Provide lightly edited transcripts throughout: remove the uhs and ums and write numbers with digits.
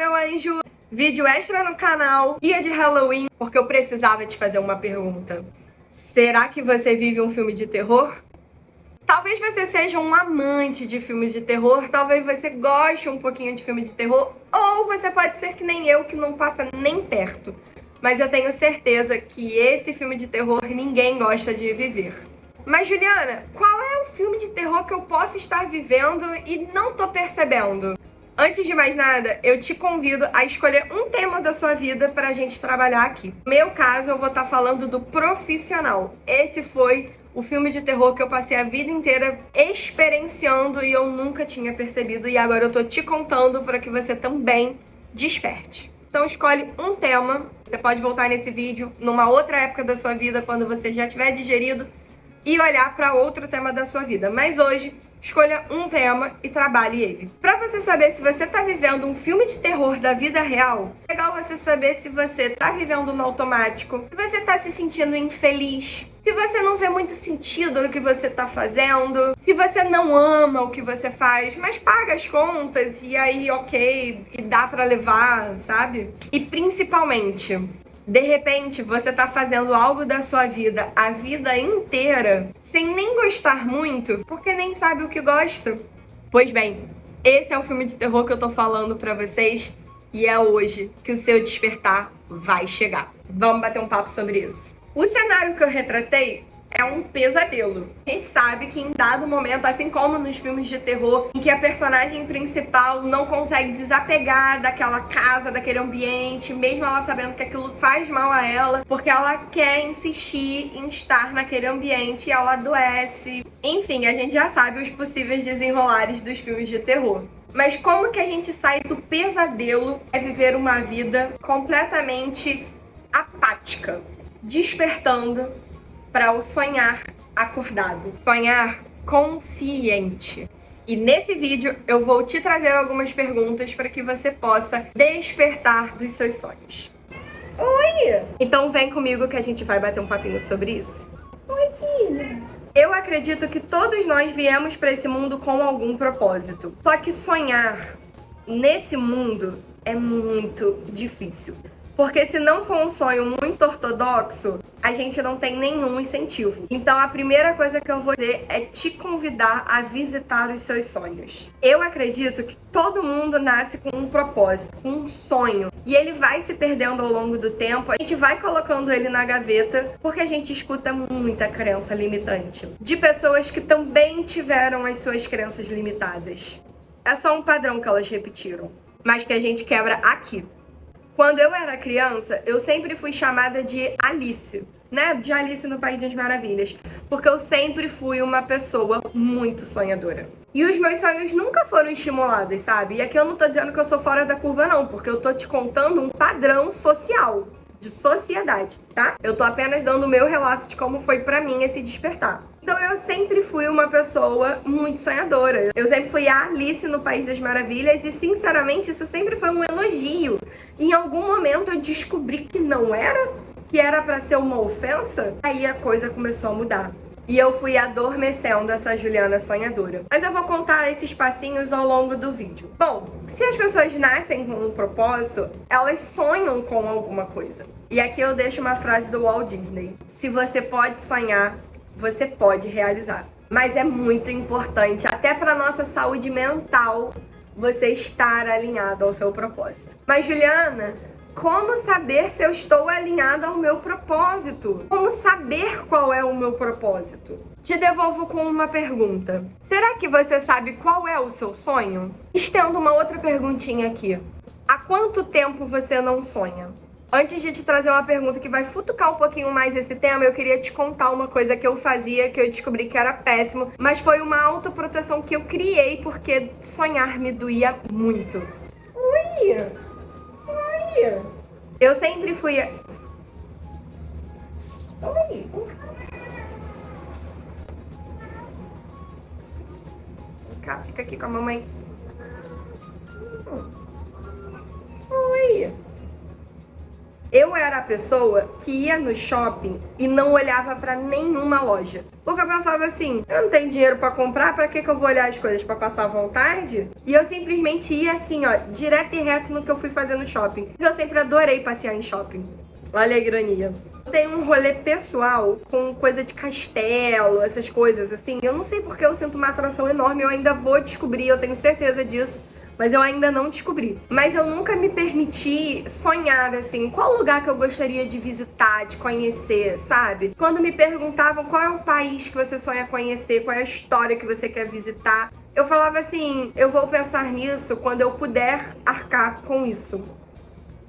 meu anjo! Vídeo extra no canal, dia de Halloween, porque eu precisava te fazer uma pergunta. Será que você vive um filme de terror? Talvez você seja um amante de filmes de terror, talvez você goste um pouquinho de filme de terror, ou você pode ser que nem eu, que não passa nem perto. Mas eu tenho certeza que esse filme de terror ninguém gosta de viver. Mas Juliana, qual é o filme de terror que eu posso estar vivendo e não tô percebendo? Antes de mais nada, eu te convido a escolher um tema da sua vida pra gente trabalhar aqui. No meu caso, eu vou estar falando do Profissional. Esse foi o filme de terror que eu passei a vida inteira experienciando e eu nunca tinha percebido. E agora eu tô te contando para que você também desperte. Então escolhe um tema. Você pode voltar nesse vídeo numa outra época da sua vida, quando você já tiver digerido, e olhar para outro tema da sua vida. Mas hoje, escolha um tema e trabalhe ele. Para você saber se você tá vivendo um filme de terror da vida real, é legal você saber se você tá vivendo no automático, se você tá se sentindo infeliz, se você não vê muito sentido no que você tá fazendo, se você não ama o que você faz, mas paga as contas e aí ok, e dá pra levar, sabe? E principalmente, de repente, você tá fazendo algo da sua vida a vida inteira sem nem gostar muito, porque nem sabe o que gosta. Pois bem, esse é o filme de terror que eu tô falando pra vocês e é hoje que o seu despertar vai chegar. Vamos bater um papo sobre isso. O cenário que eu retratei é um pesadelo. A gente sabe que em dado momento, assim como nos filmes de terror, em que a personagem principal não consegue desapegar daquela casa, daquele ambiente, mesmo ela sabendo que aquilo faz mal a ela, porque ela quer insistir em estar naquele ambiente e ela adoece. Enfim, a gente já sabe os possíveis desenrolares dos filmes de terror. Mas como que a gente sai do pesadelo é viver uma vida completamente apática, despertando para o sonhar acordado, sonhar consciente. E nesse vídeo eu vou te trazer algumas perguntas para que você possa despertar dos seus sonhos. Oi! Então vem comigo que a gente vai bater um papinho sobre isso. Oi, filha! Eu acredito que todos nós viemos para esse mundo com algum propósito. Só que sonhar nesse mundo é muito difícil. Porque se não for um sonho muito ortodoxo, a gente não tem nenhum incentivo. Então a primeira coisa que eu vou dizer é te convidar a visitar os seus sonhos. Eu acredito que todo mundo nasce com um propósito, com um sonho. E ele vai se perdendo ao longo do tempo. A gente vai colocando ele na gaveta porque a gente escuta muita crença limitante. De pessoas que também tiveram as suas crenças limitadas. É só um padrão que elas repetiram, mas que a gente quebra aqui. Quando eu era criança, eu sempre fui chamada de Alice, né? De Alice no País das Maravilhas. Porque eu sempre fui uma pessoa muito sonhadora. E os meus sonhos nunca foram estimulados, sabe? E aqui eu não tô dizendo que eu sou fora da curva, não. Porque eu tô te contando um padrão social, de sociedade, tá? Eu tô apenas dando o meu relato de como foi pra mim esse despertar. Então eu sempre fui uma pessoa muito sonhadora. Eu sempre fui a Alice no País das Maravilhas e, sinceramente, isso sempre foi um elogio. Em algum momento eu descobri que não era, que era pra ser uma ofensa. Aí a coisa começou a mudar. E eu fui adormecendo essa Juliana sonhadora. Mas eu vou contar esses passinhos ao longo do vídeo. Bom, se as pessoas nascem com um propósito, elas sonham com alguma coisa. E aqui eu deixo uma frase do Walt Disney. Se você pode sonhar, você pode realizar. Mas é muito importante, até para nossa saúde mental, você estar alinhado ao seu propósito. Mas Juliana, como saber se eu estou alinhada ao meu propósito? Como saber qual é o meu propósito? Te devolvo com uma pergunta. Será que você sabe qual é o seu sonho? Estendo uma outra perguntinha aqui. Há quanto tempo você não sonha? Antes de te trazer uma pergunta que vai futucar um pouquinho mais esse tema, eu queria te contar uma coisa que eu fazia, que eu descobri que era péssimo, mas foi uma autoproteção que eu criei porque sonhar me doía muito. Oi! Oi! Eu sempre fui... Oi! Vem cá, fica aqui com a mamãe. Oi! Eu era a pessoa que ia no shopping e não olhava pra nenhuma loja. Porque eu pensava assim, eu não tenho dinheiro pra comprar, pra que eu vou olhar as coisas? Pra passar vontade? E eu simplesmente ia assim, ó, direto e reto no que eu fui fazer no shopping. Eu sempre adorei passear em shopping. Olha a ironia. Tem um rolê pessoal com coisa de castelo, essas coisas assim. Eu não sei porque eu sinto uma atração enorme, eu ainda vou descobrir, eu tenho certeza disso. Mas eu ainda não descobri. Mas eu nunca me permiti sonhar, assim, qual lugar que eu gostaria de visitar, de conhecer, sabe? Quando me perguntavam qual é o país que você sonha conhecer, qual é a história que você quer visitar, eu falava assim, eu vou pensar nisso quando eu puder arcar com isso.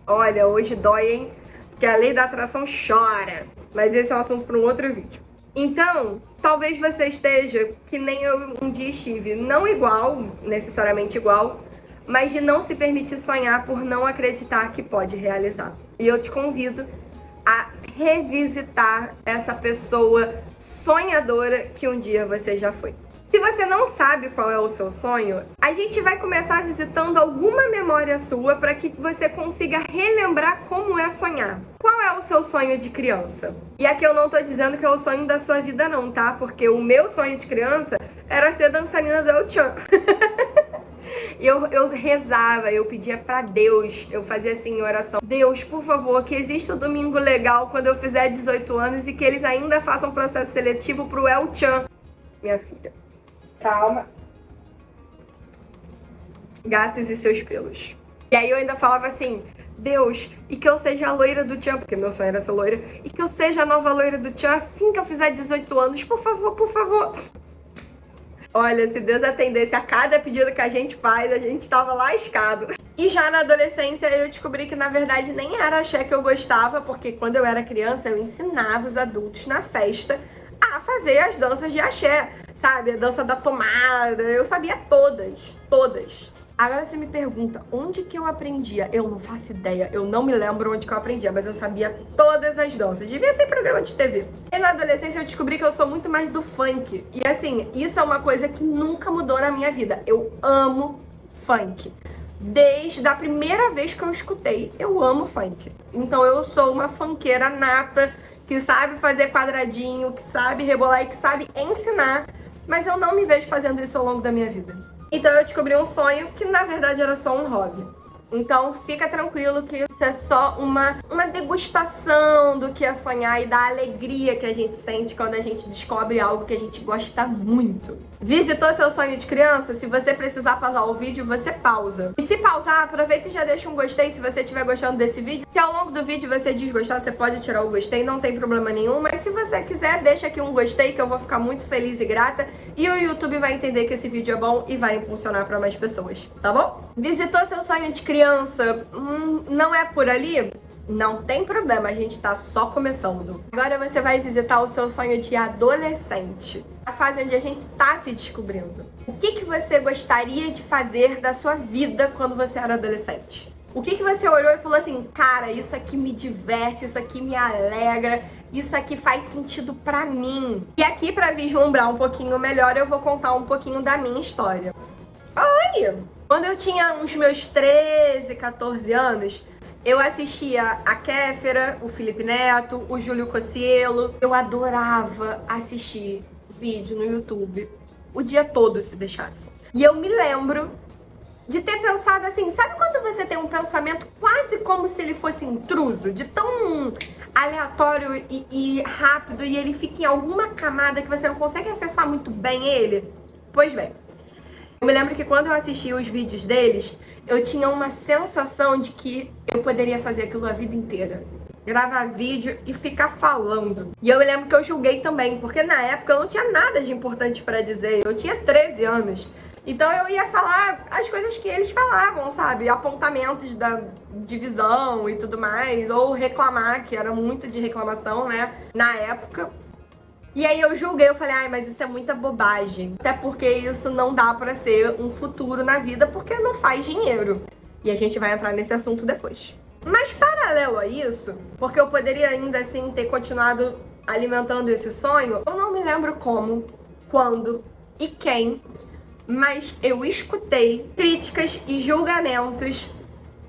Olha, hoje dói, hein? Porque a lei da atração chora. Mas esse é um assunto para um outro vídeo. Então, talvez você esteja que nem eu um dia estive, não igual, necessariamente igual, mas de não se permitir sonhar por não acreditar que pode realizar. E eu te convido a revisitar essa pessoa sonhadora que um dia você já foi. Se você não sabe qual é o seu sonho, a gente vai começar visitando alguma memória sua para que você consiga relembrar como é sonhar. Qual é o seu sonho de criança? E aqui eu não tô dizendo que é o sonho da sua vida não, tá? Porque o meu sonho de criança era ser dançarina do El Chan. Eu rezava, eu pedia pra Deus, eu fazia assim em oração: Deus, por favor, que exista o domingo legal quando eu fizer 18 anos e que eles ainda façam processo seletivo pro El Chan. Minha filha, calma. Gatos e seus pelos. E aí eu ainda falava assim: Deus, e que eu seja a loira do Chan, porque meu sonho era ser loira, e que eu seja a nova loira do Chan assim que eu fizer 18 anos, por favor, por favor. Olha, se Deus atendesse a cada pedido que a gente faz, a gente tava lascado. E já na adolescência eu descobri que na verdade nem era axé que eu gostava, porque quando eu era criança eu ensinava os adultos na festa a fazer as danças de axé, sabe? A dança da tomada, eu sabia todas, todas. Agora você me pergunta, onde que eu aprendia? Eu não faço ideia, eu não me lembro onde que eu aprendia, mas eu sabia todas as danças. Devia ser programa de TV. E na adolescência eu descobri que eu sou muito mais do funk. E assim, isso é uma coisa que nunca mudou na minha vida. Eu amo funk. Desde a primeira vez que eu escutei, eu amo funk. Então eu sou uma funkeira nata, que sabe fazer quadradinho, que sabe rebolar e que sabe ensinar. Mas eu não me vejo fazendo isso ao longo da minha vida. Então eu descobri um sonho que na verdade era só um hobby. Então fica tranquilo que isso é só uma degustação do que é sonhar e da alegria que a gente sente quando a gente descobre algo que a gente gosta muito. Visitou seu sonho de criança? Se você precisar pausar o vídeo, você pausa. E se pausar, aproveita e já deixa um gostei se você estiver gostando desse vídeo. Se ao longo do vídeo você desgostar, você pode tirar o gostei, não tem problema nenhum. Mas se você quiser, deixa aqui um gostei que eu vou ficar muito feliz e grata. E o YouTube vai entender que esse vídeo é bom e vai impulsionar para mais pessoas, tá bom? Visitou seu sonho de criança? Não é por ali? Não tem problema, a gente tá só começando. Agora você vai visitar o seu sonho de adolescente. A fase onde a gente tá se descobrindo. O que você gostaria de fazer da sua vida quando você era adolescente? O que você olhou e falou assim, cara, isso aqui me diverte, isso aqui me alegra, isso aqui faz sentido pra mim. E aqui, pra vislumbrar um pouquinho melhor, eu vou contar um pouquinho da minha história. Olha, quando eu tinha uns meus 13, 14 anos, eu assistia a Kéfera, o Felipe Neto, o Júlio Cocielo. Eu adorava assistir vídeo no YouTube o dia todo, se deixasse. E eu me lembro de ter pensado assim, sabe quando você tem um pensamento quase como se ele fosse intruso? De tão aleatório e rápido, e ele fica em alguma camada que você não consegue acessar muito bem ele? Pois bem, eu me lembro que quando eu assistia os vídeos deles, eu tinha uma sensação de que eu poderia fazer aquilo a vida inteira. Gravar vídeo e ficar falando. E eu me lembro que eu julguei também, porque na época eu não tinha nada de importante pra dizer. Eu tinha 13 anos. Então eu ia falar as coisas que eles falavam, sabe? Apontamentos da divisão e tudo mais. Ou reclamar, que era muito de reclamação, né? Na época. E aí eu julguei, eu falei, ai, mas isso é muita bobagem. Até porque isso não dá pra ser um futuro na vida, porque não faz dinheiro. E a gente vai entrar nesse assunto depois. Mas paralelo a isso, porque eu poderia ainda assim ter continuado alimentando esse sonho, eu não me lembro como, quando e quem, mas eu escutei críticas e julgamentos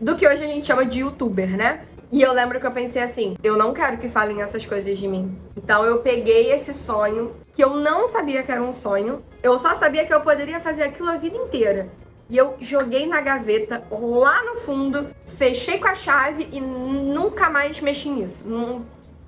do que hoje a gente chama de youtuber, né? E eu lembro que eu pensei assim, eu não quero que falem essas coisas de mim. Então eu peguei esse sonho, que eu não sabia que era um sonho, eu só sabia que eu poderia fazer aquilo a vida inteira. E eu joguei na gaveta, lá no fundo, fechei com a chave e nunca mais mexi nisso.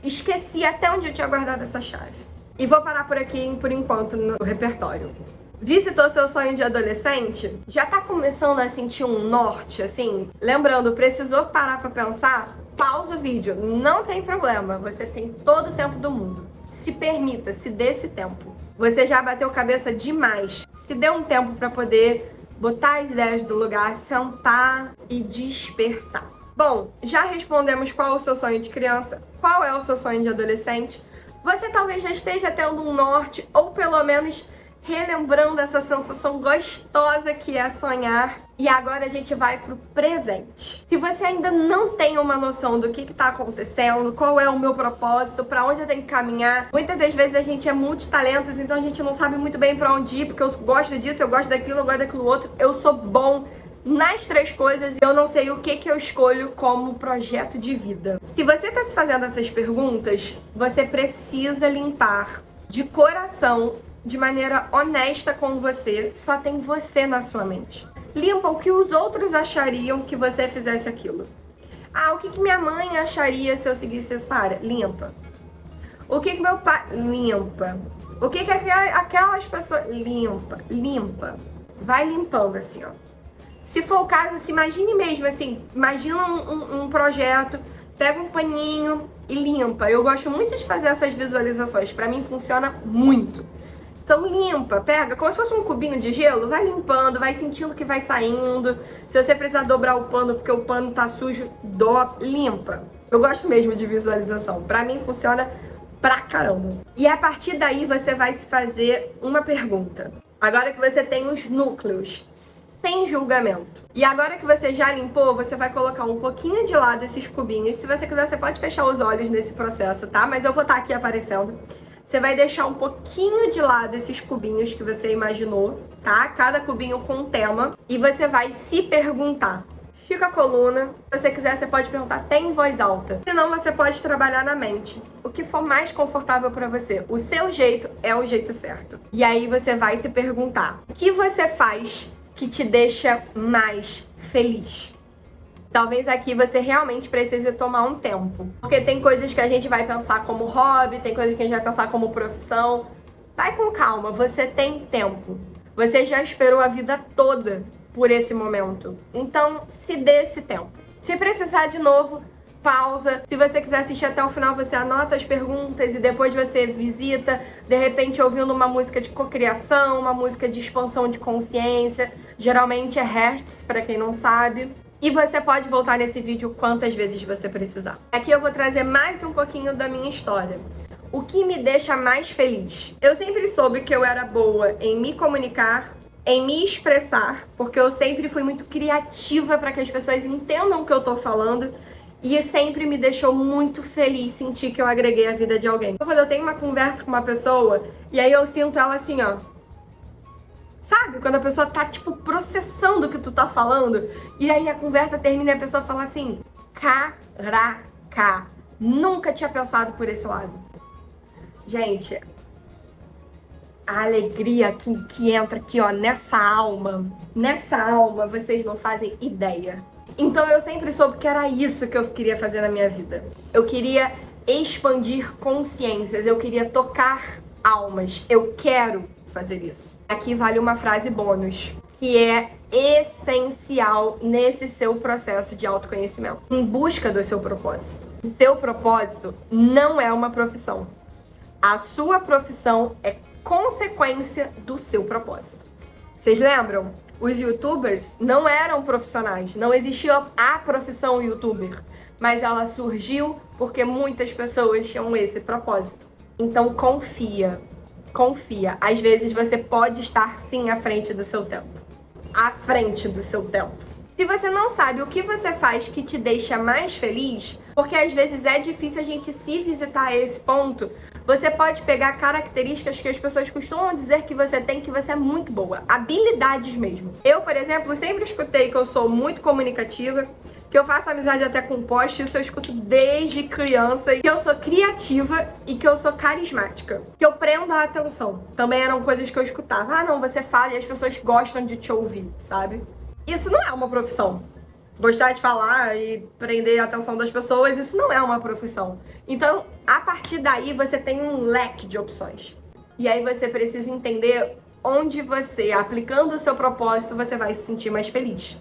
Esqueci até onde eu tinha guardado essa chave. E vou parar por aqui, por enquanto, no repertório. Visitou seu sonho de adolescente? Já tá começando a sentir um norte, assim? Lembrando, precisou parar pra pensar? Pausa o vídeo, não tem problema, você tem todo o tempo do mundo. Se permita, se dê esse tempo. Você já bateu cabeça demais. Se dê um tempo pra poder botar as ideias do lugar, sentar e despertar. Bom, já respondemos qual é o seu sonho de criança, qual é o seu sonho de adolescente. Você talvez já esteja tendo um norte, ou pelo menos relembrando essa sensação gostosa que é sonhar. E agora a gente vai pro presente. Se você ainda não tem uma noção do que tá acontecendo, qual é o meu propósito, pra onde eu tenho que caminhar, muitas das vezes a gente é multitalentos, então a gente não sabe muito bem pra onde ir, porque eu gosto disso, eu gosto daquilo, eu gosto daquilo outro. Eu sou bom nas 3 coisas e eu não sei o que eu escolho como projeto de vida. Se você tá se fazendo essas perguntas, você precisa limpar de coração, de maneira honesta com você. Só tem você na sua mente. Limpa o que os outros achariam que você fizesse aquilo. Ah, o que minha mãe acharia se eu seguisse essa área? Limpa. O que meu pai... Limpa. O que aquelas pessoas... Limpa. Vai limpando assim, ó. Se for o caso, se imagine mesmo assim, imagina um projeto, pega um paninho e limpa. Eu gosto muito de fazer essas visualizações, pra mim funciona muito. Então limpa, pega, como se fosse um cubinho de gelo, vai limpando, vai sentindo que vai saindo. Se você precisar dobrar o pano porque o pano tá sujo, limpa. Eu gosto mesmo de visualização, pra mim funciona pra caramba. E a partir daí você vai se fazer uma pergunta. Agora que você tem os núcleos, sem julgamento. E agora que você já limpou, você vai colocar um pouquinho de lado esses cubinhos. Se você quiser, você pode fechar os olhos nesse processo, tá? Mas eu vou estar aqui aparecendo. Você vai deixar um pouquinho de lado esses cubinhos que você imaginou, tá? Cada cubinho com um tema. E você vai se perguntar. Estica a coluna. Se você quiser, você pode perguntar até em voz alta. Senão, você pode trabalhar na mente. O que for mais confortável pra você. O seu jeito é o jeito certo. E aí, você vai se perguntar. O que você faz que te deixa mais feliz? Talvez aqui você realmente precise tomar um tempo. Porque tem coisas que a gente vai pensar como hobby, tem coisas que a gente vai pensar como profissão. Vai com calma, você tem tempo. Você já esperou a vida toda por esse momento. Então, se dê esse tempo. Se precisar de novo, pausa. Se você quiser assistir até o final, você anota as perguntas e depois você visita, de repente ouvindo uma música de cocriação, uma música de expansão de consciência. Geralmente é Hertz, para quem não sabe. E você pode voltar nesse vídeo quantas vezes você precisar. Aqui eu vou trazer mais um pouquinho da minha história. O que me deixa mais feliz? Eu sempre soube que eu era boa em me comunicar, em me expressar, porque eu sempre fui muito criativa para que as pessoas entendam o que eu tô falando. E sempre me deixou muito feliz sentir que eu agreguei a vida de alguém. Quando eu tenho uma conversa com uma pessoa, e aí eu sinto ela assim, ó. Sabe? Quando a pessoa tá, tipo, processando o que tu tá falando, e aí a conversa termina e a pessoa fala assim, caraca, nunca tinha pensado por esse lado. Gente, a alegria que entra aqui, ó, nessa alma, vocês não fazem ideia. Então eu sempre soube que era isso que eu queria fazer na minha vida. Eu queria expandir consciências, eu queria tocar almas, eu quero fazer isso. Aqui vale uma frase bônus, que é essencial nesse seu processo de autoconhecimento, em busca do seu propósito. O seu propósito não é uma profissão. A sua profissão é consequência do seu propósito. Vocês lembram? Os youtubers não eram profissionais, não existia a profissão youtuber, mas ela surgiu porque muitas pessoas tinham esse propósito. Então confia. Às vezes você pode estar sim à frente do seu tempo. À frente do seu tempo. Se você não sabe o que você faz que te deixa mais feliz, porque às vezes é difícil a gente se visitar a esse ponto, Você pode pegar características que as pessoas costumam dizer que você tem, que você é muito boa. Habilidades mesmo. Eu, por exemplo, sempre escutei que eu sou muito comunicativa, que eu faço amizade até com poste, isso eu escuto desde criança, que eu sou criativa e que eu sou carismática, que eu prendo a atenção. Também eram coisas que eu escutava. Ah, não, você fala e as pessoas gostam de te ouvir, sabe? Isso não é uma profissão. Gostar de falar e prender a atenção das pessoas, isso não é uma profissão. Então, a partir daí, você tem um leque de opções. E aí você precisa entender onde você, aplicando o seu propósito, você vai se sentir mais feliz.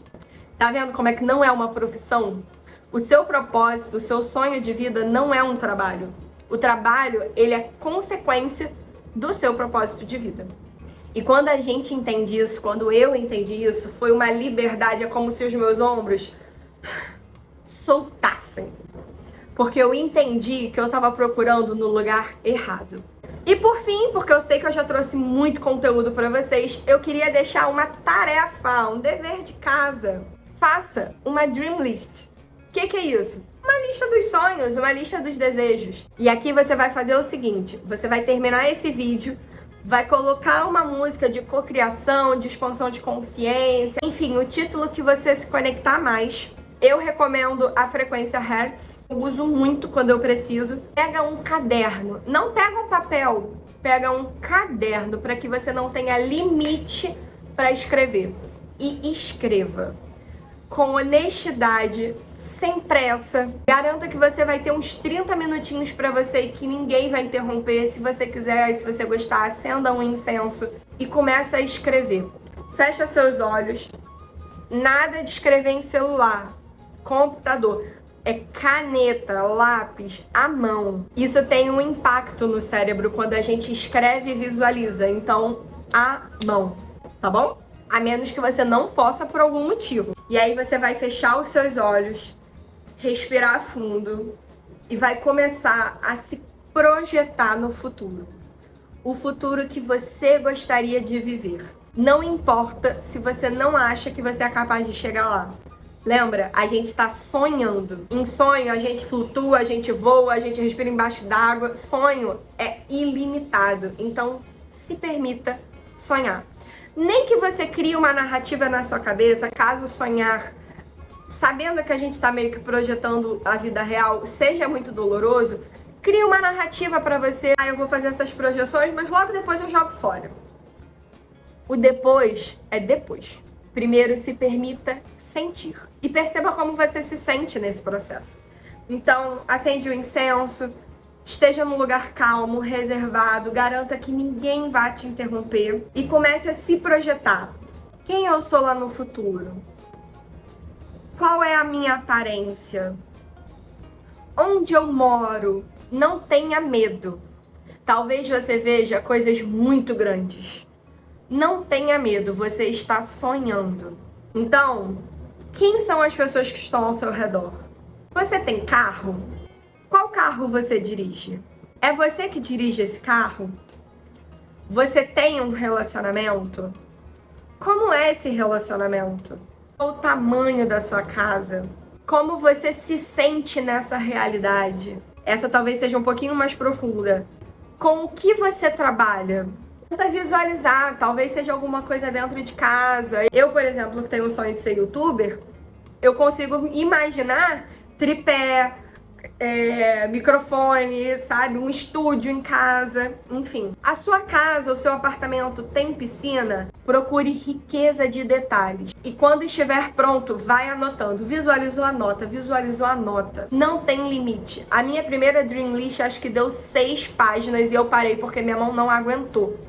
Tá vendo como é que não é uma profissão? O seu propósito, o seu sonho de vida não é um trabalho. O trabalho, ele é consequência do seu propósito de vida. E quando a gente entende isso, quando eu entendi isso, foi uma liberdade, é como se os meus ombros soltassem. Porque eu entendi que eu estava procurando no lugar errado. E por fim, porque eu sei que eu já trouxe muito conteúdo para vocês, eu queria deixar uma tarefa, um dever de casa. Faça uma dream list. O que é isso? Uma lista dos sonhos, uma lista dos desejos. E aqui você vai fazer o seguinte, você vai terminar esse vídeo, vai colocar uma música de cocriação, de expansão de consciência, enfim, o título que você se conectar mais. Eu recomendo a frequência Hertz, eu uso muito quando eu preciso. Pega um caderno, não pega um papel, pega um caderno para que você não tenha limite para escrever. E escreva com honestidade, sem pressa. Garanta que você vai ter uns 30 minutinhos para você e que ninguém vai interromper. Se você quiser, se você gostar, acenda um incenso e começa a escrever. Fecha seus olhos. Nada de escrever em celular, computador. É caneta, lápis, à mão. Isso tem um impacto no cérebro quando a gente escreve e visualiza. Então, à mão, tá bom? A menos que você não possa por algum motivo. E aí você vai fechar os seus olhos, respirar fundo e vai começar a se projetar no futuro. O futuro que você gostaria de viver. Não importa se você não acha que você é capaz de chegar lá. Lembra? A gente está sonhando. Em sonho a gente flutua, a gente voa, a gente respira embaixo d'água. Sonho é ilimitado. Então se permita sonhar. Nem que você crie uma narrativa na sua cabeça, caso sonhar, sabendo que a gente está meio que projetando a vida real, seja muito doloroso, crie uma narrativa para você. Ah, eu vou fazer essas projeções, mas logo depois eu jogo fora. O depois é depois. Primeiro se permita sentir. E perceba como você se sente nesse processo. Então, acende o incenso, esteja num lugar calmo, reservado, garanta que ninguém vá te interromper e comece a se projetar. Quem eu sou lá no futuro? Qual é a minha aparência? Onde eu moro? Não tenha medo. Talvez você veja coisas muito grandes. Não tenha medo, você está sonhando. Então, quem são as pessoas que estão ao seu redor? Você tem carro? Qual carro você dirige? É você que dirige esse carro? Você tem um relacionamento? Como é esse relacionamento? Qual o tamanho da sua casa? Como você se sente nessa realidade? Essa talvez seja um pouquinho mais profunda. Com o que você trabalha? Tenta visualizar, talvez seja alguma coisa dentro de casa. Eu, por exemplo, que tenho o sonho de ser youtuber, eu consigo imaginar tripé, microfone, sabe? Um estúdio em casa, enfim. A sua casa, o seu apartamento tem piscina? Procure riqueza de detalhes. E quando estiver pronto, vai anotando. Visualizou, anota. Visualizou, anota. Não tem limite. A minha primeira Dream List acho que deu 6 páginas e eu parei porque minha mão não aguentou.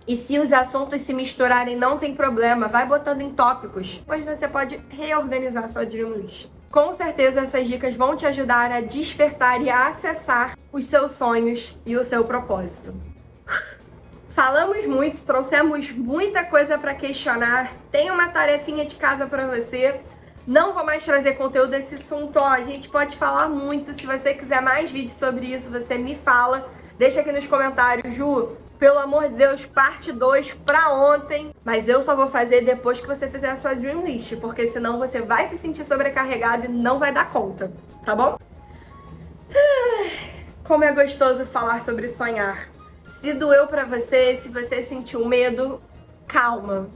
E se os assuntos se misturarem, não tem problema. Vai botando em tópicos. Depois você pode reorganizar a sua Dream List. Com certeza essas dicas vão te ajudar a despertar e a acessar os seus sonhos e o seu propósito. Falamos muito, trouxemos muita coisa para questionar. Tem uma tarefinha de casa para você. Não vou mais trazer conteúdo desse assunto, ó. A gente pode falar muito. Se você quiser mais vídeos sobre isso, você me fala. Deixa aqui nos comentários, Ju. Pelo amor de Deus, parte 2 pra ontem. Mas eu só vou fazer depois que você fizer a sua Dream List, porque senão você vai se sentir sobrecarregado e não vai dar conta, tá bom? Como é gostoso falar sobre sonhar. Se doeu pra você, se você sentiu medo, calma.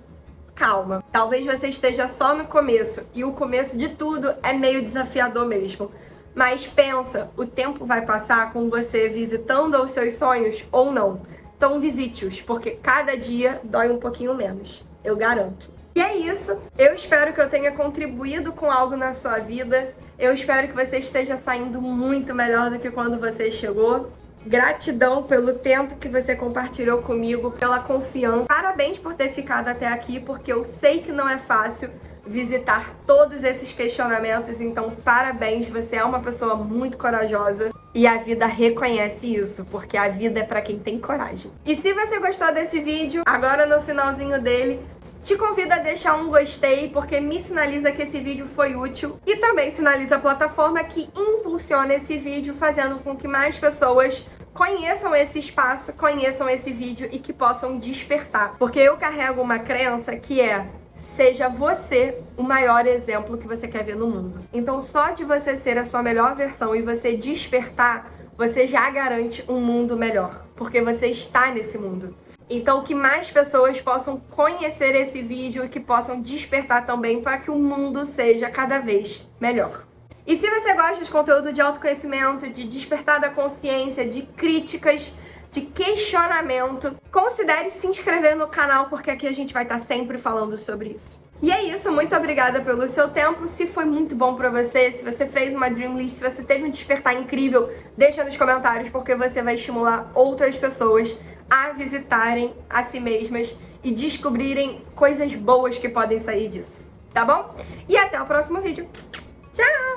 Calma. Talvez você esteja só no começo, e o começo de tudo é meio desafiador mesmo. Mas pensa, o tempo vai passar com você visitando os seus sonhos ou não. Então visite-os, porque cada dia dói um pouquinho menos. Eu garanto. E é isso. Eu espero que eu tenha contribuído com algo na sua vida. Eu espero que você esteja saindo muito melhor do que quando você chegou. Gratidão pelo tempo que você compartilhou comigo, pela confiança. Parabéns por ter ficado até aqui, porque eu sei que não é fácil visitar todos esses questionamentos, então parabéns, você é uma pessoa muito corajosa e a vida reconhece isso, porque a vida é pra quem tem coragem. E se você gostou desse vídeo, agora no finalzinho dele, te convido a deixar um gostei, porque me sinaliza que esse vídeo foi útil e também sinaliza a plataforma que impulsiona esse vídeo, fazendo com que mais pessoas conheçam esse espaço, conheçam esse vídeo e que possam despertar. Porque eu carrego uma crença que é: seja você o maior exemplo que você quer ver no mundo. Então só de você ser a sua melhor versão e você despertar, você já garante um mundo melhor, porque você está nesse mundo. Então que mais pessoas possam conhecer esse vídeo e que possam despertar também para que o mundo seja cada vez melhor. E se você gosta de conteúdo de autoconhecimento, de despertar da consciência, de críticas, de questionamento, considere se inscrever no canal, porque aqui a gente vai estar sempre falando sobre isso. E é isso, muito obrigada pelo seu tempo. Se foi muito bom pra você, se você fez uma Dream List, se você teve um despertar incrível, deixa nos comentários, porque você vai estimular outras pessoas a visitarem a si mesmas e descobrirem coisas boas que podem sair disso, tá bom? E até o próximo vídeo. Tchau!